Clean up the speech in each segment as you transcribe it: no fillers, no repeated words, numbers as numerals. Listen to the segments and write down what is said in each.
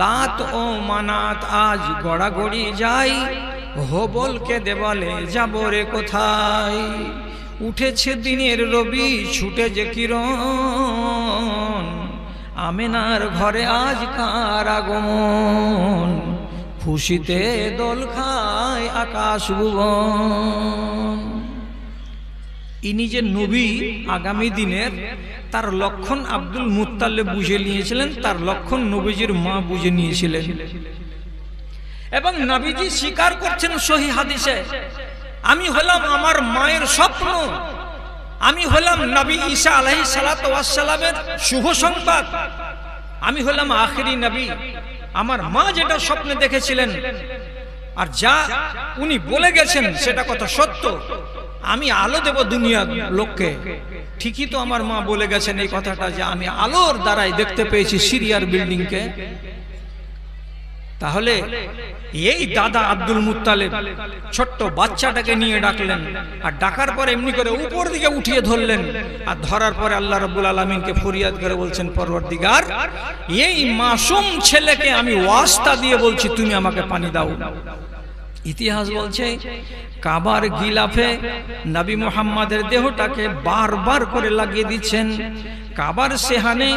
লাত ও মানাত আজ গড়াগড়ি যাই, হবলকে দেওয়ালে যাব রে কোথায়। উঠেছে দিনের রবি ছুটে যে কিরণ, আমেনার ঘরে আজ কার আগমন। খুশিতে দোল খায় আকাশ ভুবন। ইনি যে নবী আগামী দিনের, তার লক্ষণ আব্দুল মুত্তালিব বুঝে নিয়েছিলেন, তার লক্ষণ নবীজির মা বুঝে নিয়েছিলেন। এবং নবীজি স্বীকার করছেন সহিহ হাদিসে, আমি হলাম আমার মায়ের স্বপ্ন, আমি হলাম নবী ঈসা আলাইহিস সালাতু ওয়াস সালামের শুভ সংবাদ, আমি হলাম আখেরি নবী। আমার মা যেটা স্বপ্নে দেখেছিলেন আর যা উনি বলে গেছেন সেটা কথা সত্য। আমি আলো দেব দুনিয়ার লোককে। ঠিকই তো আমার মা বলে গেছেন এই কথাটা, যে আমি আলোর দ্বারাই দেখতে পেয়েছি সিরিয়ার বিল্ডিংকে। তাহলে এই দাদা আব্দুল মুত্তালিব ছোট্ট বাচ্চাটাকে নিয়ে ডাকলেন, আর ডাকার পর এমনি করে উপর দিকে উঠিয়ে ধরলেন, আর ধরার পরে আল্লাহ রাব্বুল আলামিনকে ফরিয়াদ করে বলছেন, পরওয়ারদিগার, এই মাসুম ছেলেকে আমি ওয়াস্তা দিয়ে বলছি তুমি আমাকে পানি দাও। ইতিহাস বলছে কাবার গিলাফে নবী মুহাম্মাদের দেহটাকে বারবার করে লাগিয়ে দিচ্ছেন, কাবার সেহানে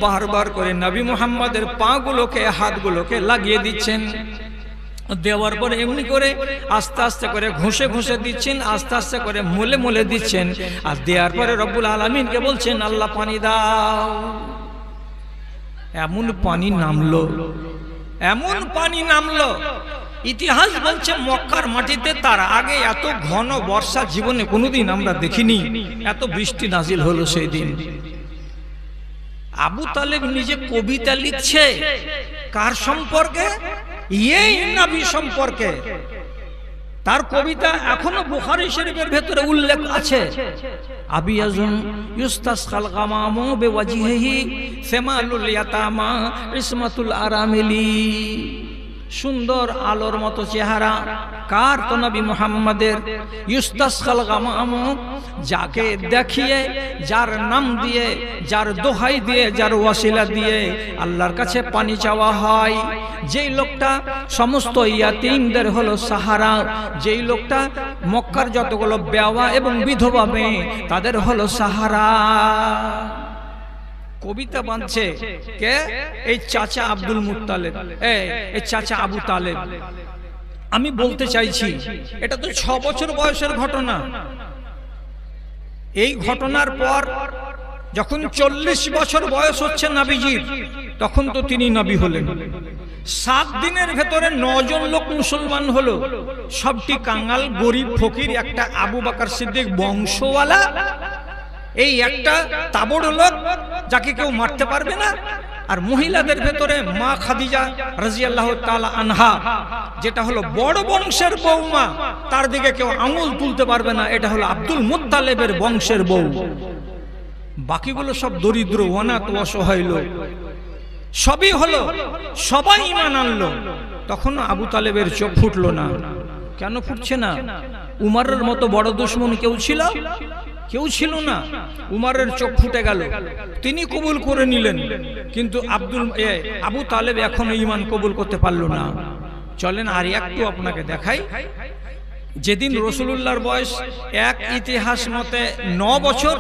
বারবার করে নবী মুহাম্মাদের পাগুলোকে হাতগুলোকে লাগিয়ে দিচ্ছেন। দেওয়ার পরে এমনি করে আস্তে আস্তে করে ঘষে ঘষে দিচ্ছেন, আস্তে আস্তে করে মলে মলে দিচ্ছেন, আর দেওয়ার পরে রব্বুল আলামিনকে বলছেন আল্লাহ পানি দাও। এমন পানি নামলো, এমন পানি নামলো, ইতিহাস বলছে মক্কার মাটিতে তার আগে এত ঘন বর্ষা জীবনে কোনোদিন আমরা দেখিনি, এত বৃষ্টি নাজিল হলো সেই দিন। আবু তালেব নিজে কবিতা লিখছে কার সম্পর্কে? এই নবী সম্পর্কে। তার কবিতা এখনো বুখারী শরীফের ভেতরে উল্লেখ আছে। আবিয়াজুন ইউস্তাসকাল গামামু বিওয়াজহিহি সামালুল ইয়াতামা ইসমাতুল আরামিলি। সুন্দর আলোর মতো চেহারা কার? তো নবী মুহাম্মাদের। ইউস্তাসকাল গামামু, যাকে দেখিয়ে, যার নাম দিয়ে, যার দোহাই দিয়ে, যার ওয়াসিলা দিয়ে আল্লাহর কাছে পানি চাওয়া হয়, যেই লোকটা সমস্ত ইয়াতীমদের হলো সাহারা, যেই লোকটা মক্কার যতগুলো বেওয়া এবং বিধবা মেয়ে তাদের হলো সাহারা। কবিতা বাঁধছে কে? এই চাচা আব্দুল মুত্তালিব, এই চাচা আবু তালেব। আমি বলতে চাইছি এটা তো 6 বছর বয়সের ঘটনা। এই ঘটনার পর যখন 40 বছর বয়স হচ্ছে নবীজির, তখন তো তিনি নবী হলেন। 7 দিনের ভেতরে 9 জন লোক মুসলমান হলো, সবটি কাঙ্গাল গরিব ফকির। একটা আবু বকর সিদ্দিক বংশওয়ালা, এই একটা তাবড় লোক যাকে কেউ মারতে পারবে না। আর মহিলাদের ভেতরে মা খাদিজা রাদিয়াল্লাহু তাআলা আনহা, যেটা হলো বড় বংশের বৌমা, তার দিকে কেউ আঙুল তুলতে পারবে না, এটা হলো আব্দুল মুত্তালিবের বংশের বউ। বাকিগুলো সব দরিদ্র অনাথ অসহায় লোক। সবই হলো, সবাই ঈমান আনলো। তখন আবু তালেবের চোখ ফুটলো না। কেন ফুটছে না? উমরের মতো বড় দুশমন কেউ ছিল? কেউ ছিল না। উমরের চোখ ফুটে গেল, তিনি কবুল করে নিলেন, কিন্তু আবু তালেব এখনো ঈমান কবুল করতে পারল না। চলেন আর একটু আপনাকে দেখাই। যেদিন রাসূলুল্লাহর বয়স এক ইতিহাস মতে 9 বছর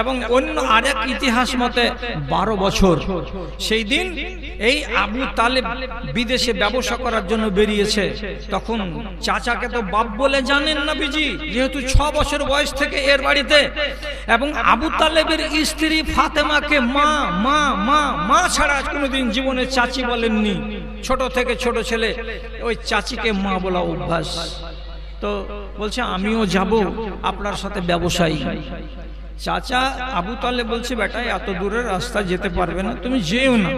এবং অন্য আরেক ইতিহাস মতে 12 বছর, সেই দিন এই আবু তালেব বিদেশে ব্যবসা করার জন্য বেরিয়েছে। তখন চাচাকে তো বাপ বলে জানেন নবীজি, যেহেতু 6 বছর বয়স থেকে এর বাড়িতে, এবং আবু তালেবের স্ত্রী ফাতেমাকে মা মা মা মা ছাড়া কোনোদিন জীবনে চাচি বলেননি। ছোট থেকে ছোট ছেলে ওই চাচিকে মা বলা অভ্যাস। তো বলছে আমিও যাব আপনার সাথে ব্যবসায়ী। চাচা আবু তালেব বলছে, বেটা এত দূরের রাস্তা যেতে পারবে না, তুমি যেও না।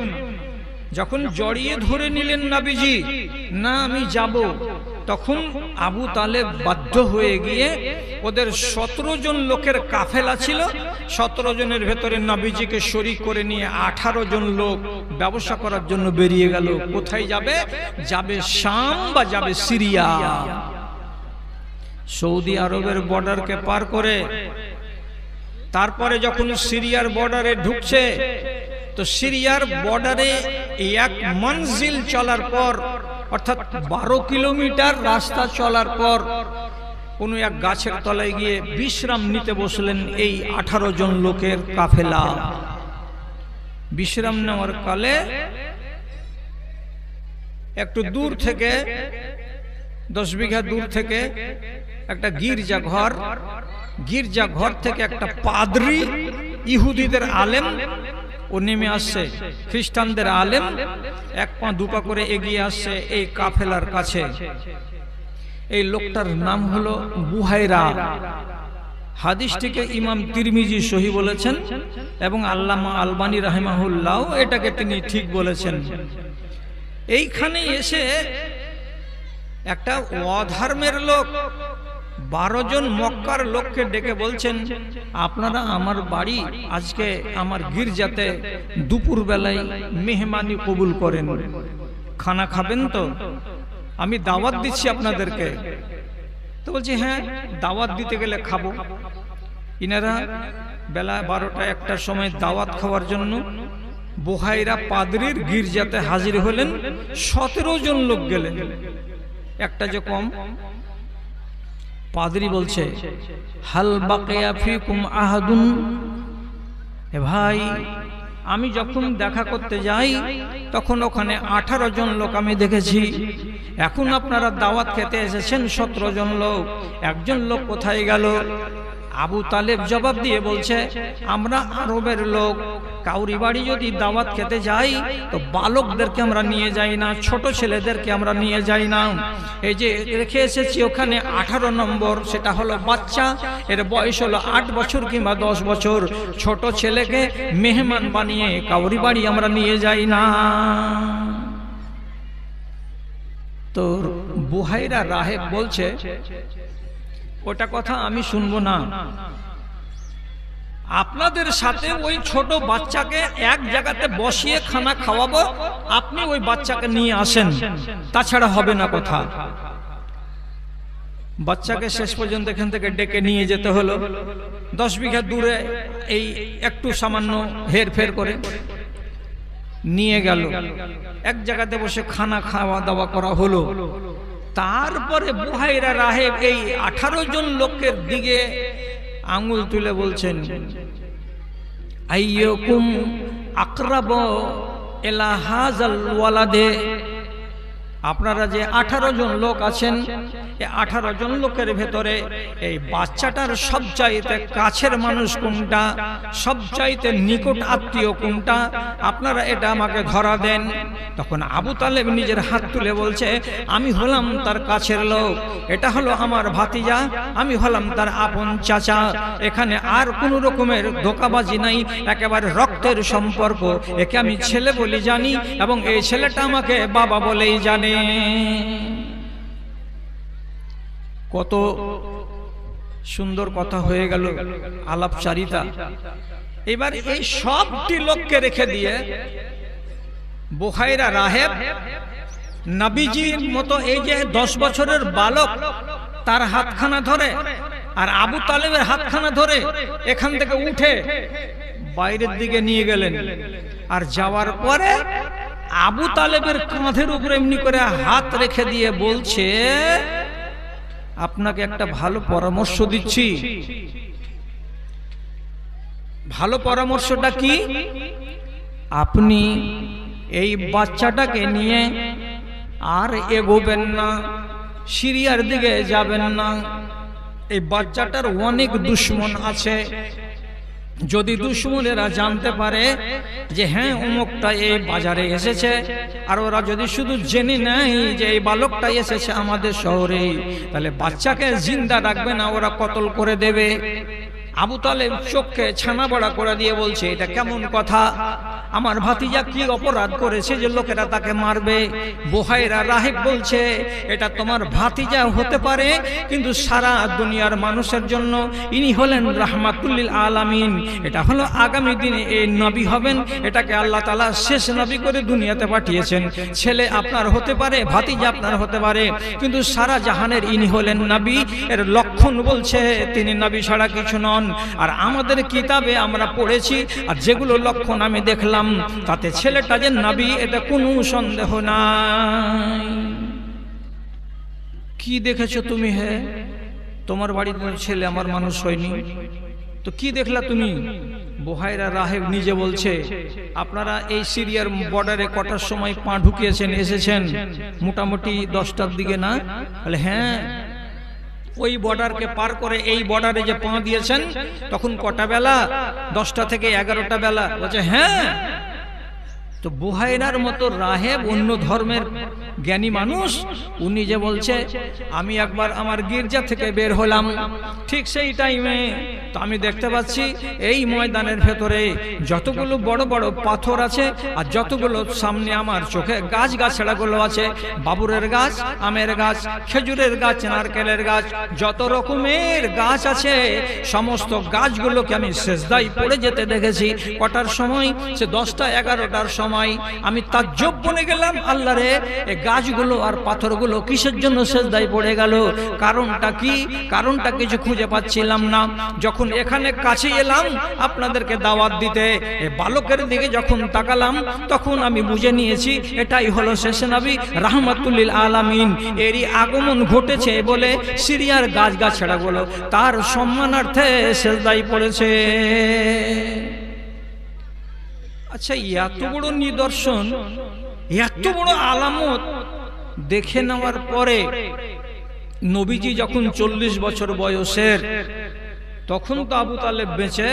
যখন জড়িয়ে ধরে নিলেন নবীজি, না আমি যাব, তখন আবু তালেব বাধ্য হয়ে গিয়ে ওদের 17 জন লোকের কাফেলা ছিল, 17 জনের ভেতরে নবীজিকে শরীক করে নিয়ে 18 জন লোক ব্যবসা করার জন্য বেরিয়ে গেল। কোথায় যাবে? যাবে শাম বা যাবে সিরিয়া। সৌদি আরবের বর্ডারকে পার করে তারপরে যখন সিরিয়ার বর্ডারে ঢুকছে, তো সিরিয়ার বর্ডারে এক মঞ্জিল চলার পর, অর্থাৎ 12 কিলোমিটার রাস্তা চলার পর কোনো এক গাছের তলায় গিয়ে বিশ্রাম নিতে বসলেন এই 18 জন লোকের কাফেলা। বিশ্রাম নেওয়ার কালে একটু দূর থেকে 10 বিঘা দূর থেকে একটা গির্জা ঘর থেকে একটা পাদ্রী, ইহুদিদের আলেম, ও নেমে আসছে, খ্রিস্টানদের আলেম, 1 পা 2 পা করে এগিয়ে আসছে এই কাফেলার কাছে। এই লোকটার নাম হলো বুহাইরা। হাদিসটিকে ইমাম তিরমিজি সহি বলেছেন এবং আল্লামা আলবানী রাহিমাহুল্লাহ এটাকে তিনি ঠিক বলেছেন। এইখানে এসে একটা অধর্মের লোক 12 জন মক্কার লোককে ডেকে বলছেন, আপনারা আমার বাড়ি আজকে আমার গির্জাতে দুপুর বেলায় মেহমানি কবুল করেন, খানা খাবেন তো? আমি দাওয়াত দিচ্ছি আপনাদেরকে। তো বলছি হ্যাঁ, দাওয়াত দিতে গেলে খাবো। ইনারা বেলা 12টা 1টার সময় দাওয়াত খাওয়ার জন্য বুহাইরা পাদ্রীর গির্জাতে হাজির হলেন। 17 জন লোক গেলেন, একটা যে কম। পাদ্রী বলছে, হাল বাকিয়া ফিকুম আহাদুন, এ ভাই আমি যখন দেখা করতে যাই তখন ওখানে 18 জন লোক আমি দেখেছি, এখন আপনারা দাওয়াত খেতে এসেছেন 17 জন লোক, একজন লোক কোথায় গেল? আবু তালেব জবাব দিয়ে বলছে, আমরা আরবের লোক, কাউরি বাড়ি যদি দাওয়াত খেতে যাই তো বালকদেরকে আমরা নিয়ে যাই না, ছোট ছেলেদেরকে আমরা নিয়ে যাই না। এই যে রেখে এসেছি ওখানে 18 নম্বর, সেটা হলো বাচ্চা, এর বয়স হলো 8 বছর কিংবা 10 বছর। ছোট ছেলেকে মেহমান বানিয়ে কাউরি বাড়ি আমরা নিয়ে যাই না। তো বুহাইরা রাহেব বলছে, ওটা কথা আমি শুনবো না, আপনাদের সাথে ওই ছোট বাচ্চাকে এক জায়গাতে বসিয়ে খানা খাওয়াবো, আপনি ওই বাচ্চাকে নিয়ে আসেন, তাছাড়া হবে না কথা। বাচ্চাকে শেষ পর্যন্ত এখান থেকে ডেকে নিয়ে যেতে হলো। 10 বিঘা দূরে এই একটু সামান্য হেরফের করে নিয়ে গেল, এক জায়গাতে বসে খানা খাওয়া দাওয়া করা হলো। তারপরে বুহাইরা রাহেব এই 18 জন লোকের দিকে আঙ্গুল তুলে বলছেন, আইয়ুকুম আকরাবু ইলা হাযাল ওয়ালাদে, আপনারা যে 18 জন লোক আছেন, এই 18 জন লোকের ভেতরে এই বাচ্চাটার সবচাইতে কাছের মানুষ কোনটা, সবচাইতে নিকট আত্মীয় কোনটা, আপনারা এটা আমাকে ধরা দেন। তখন আবু তালেব নিজের হাত তুলে বলছে, আমি হলাম তার কাছের লোক, এটা হলো আমার ভাতিজা, আমি হলাম তার আপন চাচা, এখানে আর কোনো রকমের ধোঁকাবাজি নাই, একেবারে রক্তের সম্পর্ক, একে আমি ছেলে বলে জানি এবং এই ছেলেটা আমাকে বাবা বলেই জানে। কত সুন্দর কথা হয়ে গেল, আলাপচারিতা। এবার এই সবটি লোককে রেখে দিয়ে বুহাইরা রাহেব নবীজির মতো এই যে 10 বছরের বালক, তার হাতখানা ধরে আর আবু তালেবের হাতখানা ধরে এখান থেকে উঠে বাইরের দিকে নিয়ে গেলেন। আর যাওয়ার পরে আবু তালেবের কাঁধের উপরে এমনি করে হাত রেখে দিয়ে বলছে, আপনাকে একটা ভালো পরামর্শ দিচ্ছি। ভালো পরামর্শটা কি? আপনি এই বাচ্চাটাকে নিয়ে আর এগোবেন না, সিরিয়ার দিকে যাবেন না। এই বাচ্চাটার অনেক দুশমন আছে, যদি দুশমনেরা জানতে পারে যে হ্যাঁ অমুকটা এই বাজারে এসেছে, আর ওরা যদি শুধু জেনে নেয় যে এই বালকটা এসেছে আমাদের শহরে, তাহলে বাচ্চাকে জিন্দা রাখবে না, ওরা কতল করে দেবে। আবু তালেব চোখকে ছানা বড়া করে দিয়ে বলছে, এটা কেমন কথা? আমার ভাতিজা কি অপরাধ করেছে যে লোকেরা তাকে মারবে? বুহাইরা রাহেব বলছে, এটা তোমার ভাতিজা হতে পারে, কিন্তু সারা দুনিয়ার মানুষের জন্য ইনি হলেন রাহমাতুল লিল আলামিন। এটা হলো আগামী দিনে এই নবী হবেন, এটাকে আল্লাহ তাআলা শেষ নবী করে দুনিয়াতে পাঠিয়েছেন। ছেলে আপনার হতে পারে, ভাতিজা আপনার হতে পারে, কিন্তু সারা জাহানের ইনি হলেন নবী। এর লক্ষণ বলছে তিনি নবী ছাড়া কিছু নন। আর আমাদের কিতাবে আমরা পড়েছি, আর যেগুলো লক্ষণ আমি দেখলাম তাতে ছেলেটা যে নবী এটা কোনো সন্দেহ নাই। কি দেখেছো তুমি? হে, তোমার বাড়িতে ছেলে আমার মানুষ হয়নি, তো কি দেখলা তুমি? বুহাইরা রাহেব নিজে বলছে, আপনারা এই সিরিয়ার বর্ডারে কটার সময় পা ঢুকিয়েছেন, এসেছেন? মোটামুটি 10টার দিকে না? বলে হ্যাঁ। ওই বর্ডারকে পার করে এই বর্ডারে যে পা দিয়েছেন তখন কটা বেলা? 10টা থেকে 11টা বেলা। বলছে হ্যাঁ। তো বুহাইরার মতো রাহেব, অন্য ধর্মের জ্ঞানী মানুষ, উনি যে বলছে আমি একবার আমার গির্জা থেকে বের হলাম, ঠিক সেই টাইমে তো আমি দেখতে পাচ্ছি এই ময়দানের ভেতরে যতগুলো বড় বড় পাথর আছে আর যতগুলো সামনে আমার চোখে গাছ গাছড়াগুলো আছে, বাবুরের গাছ, আমের গাছ, খেজুরের গাছ, নারকেলের গাছ, যত রকমের গাছ আছে সমস্ত গাছগুলোকে আমি সেজদায় পড়ে যেতে দেখেছি। কটার সময়? সে 10টা 11টার সময়। আমি তাজ্জব বনে গেলাম, আল্লাহ রে, এই গাছগুলো আর পাথরগুলো কিসের জন্য সেজদায় পড়ে গেল? কারণটা কি? কারণটা কিছু খুঁজে পাচ্ছিলাম না। যখন এখানে কাছে এলাম আপনাদেরকে দাওয়াত দিতে, এই বালকের দিকে যখন তাকালাম তখন আমি বুঝে নিয়েছি এটাই হলো শেষ নবী রাহমাতুল আলামিন। এরই আগমন ঘটেছে বলে সিরিয়ার গাছ গাছড়াগুলো তার সম্মানার্থে সেজদায় পড়েছে। আচ্ছা, এত বড় নিদর্শন, এত বড় আলামত দেখে নেওয়ার পরে নবীজি যখন 40 বছর বয়সের, তখন তো আবু তালেব বেঁচে,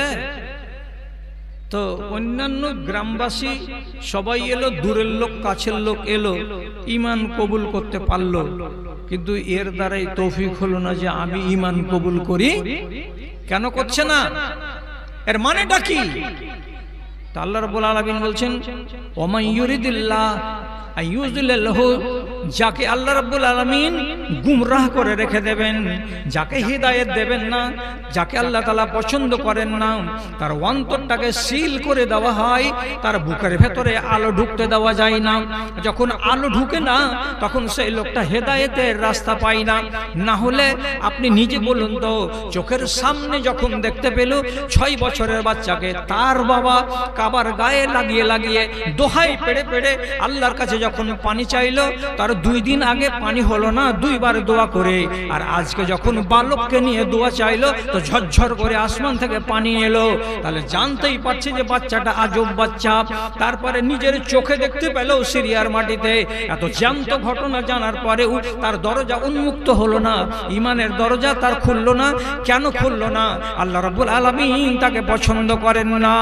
তো অন্যান্য গ্রামবাসী সবাই এলো, দূরের লোক কাছের লোক এলো, ঈমান কবুল করতে পারলো, কিন্তু এর দ্বারাই তৌফিক হলো না যে আমি ঈমান কবুল করি। কেন করছে না? এর মানেটা কি? আল্লাহ রাব্বুল আলামিন বলছেন ওয়া ইউরিদিল্লাহ আইয়ুযলিলহু, যাকে আল্লাহ রাব্বুল আলামিন গুমরাহ করে রেখে দেবেন, যাকে হিদায়াত দেবেন না, যাকে আল্লাহ তাআলা পছন্দ করেন না, তার অন্তরটাকে সিল করে দেওয়া হয়, তার বুকের ভেতরে আলো ঢুকতে দেওয়া যায় না। যখন আলো ঢুকে না তখন সেই লোকটা হেদায়েতের রাস্তা পায় না। না হলে আপনি নিজে বলুন তো, চোখের সামনে যখন দেখতে পেল 6 বছরের বাচ্চাকে তার বাবা কাবার গায়ে লাগিয়ে লাগিয়ে দোহাই পেড়ে পেড়ে আল্লাহর কাছে যখন পানি চাইলো, তার 2 দিন আগে পানি হলো না 2 বার দোয়া করে, আর আজকে যখন বালককে নিয়ে দোয়া চাইলো তো ঝরঝর করে আসমান থেকে পানি এলো। তাহলে জানতেই পারছে যে বাচ্চাটা আজব বাচ্চা। তারপরে নিজের চোখে দেখতে পেল সিরিয়ার মাটিতে, এত জ্যান্ত ঘটনা জানার পরেও তার দরজা উন্মুক্ত হলো না, ঈমানের দরজা তার খুললো না। কেন খুললো না? আল্লাহ রাব্বুল আলামিন তাকে পছন্দ করেন না।